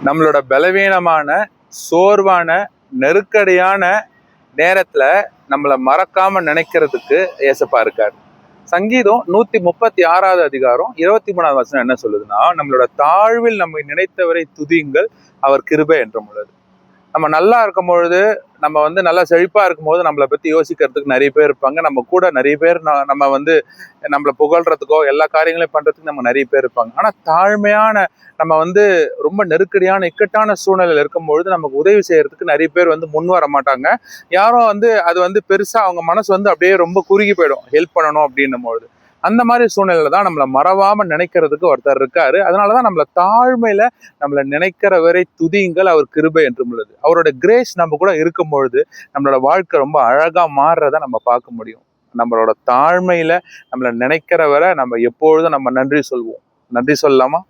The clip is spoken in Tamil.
நம்மளோட பலவீனமான, சோர்வான, நெருக்கடியான நேரத்துல நம்மளை மறக்காம நினைக்கிறதுக்கு ஏசப்பா இருக்காரு. சங்கீதம் 136வது அதிகாரம் 23வது வசனம் என்ன சொல்லுதுன்னா, நம்மளோட தாழ்வில் நம்மை நினைத்தவரை துதியுங்கள், அவர் கிருபை என்றும் உள்ளது. நம்ம நல்லா இருக்கும் பொழுது, நம்ம நல்லா செழிப்பா இருக்கும்போது நம்மளை பத்தி யோசிக்கிறதுக்கு நிறைய பேர் இருப்பாங்க. நம்ம கூட நிறைய பேர் நம்ம நம்மளை புகழ்றதுக்கோ எல்லா காரியங்களையும் பண்றதுக்கு நம்ம நிறைய பேர் இருப்பாங்க. ஆனா தாழ்மையான நம்ம ரொம்ப நெருக்கடியான இக்கட்டான சூழ்நிலையில இருக்கும்பொழுது நமக்கு உதவி செய்யறதுக்கு நிறைய பேர் முன் வர மாட்டாங்க. யாரும் அது பெருசா அவங்க மனசு அப்படியே ரொம்ப குறுகி போயிடும் ஹெல்ப் பண்ணணும் அப்படின்னும் பொழுது. அந்த மாதிரி சூழ்நிலையில தான் நம்மளை மறவாம நினைக்கிறதுக்கு ஒருத்தர் இருக்காரு. அதனாலதான் நம்மளை தாழ்மையில நம்மளை நினைக்கிறவரை துதியுங்கள், அவர் கிருபை என்றும் உள்ளது. அவரோட கிரேஸ் நம்ம கூட இருக்கும் பொழுது நம்மளோட வாழ்க்கை ரொம்ப அழகா மாறுறத நம்ம பார்க்க முடியும். நம்மளோட தாழ்மையில நம்மளை நினைக்கிறவரை நம்ம எப்பொழுதும் நம்ம நன்றி சொல்வோம். நன்றி சொல்லலாமா?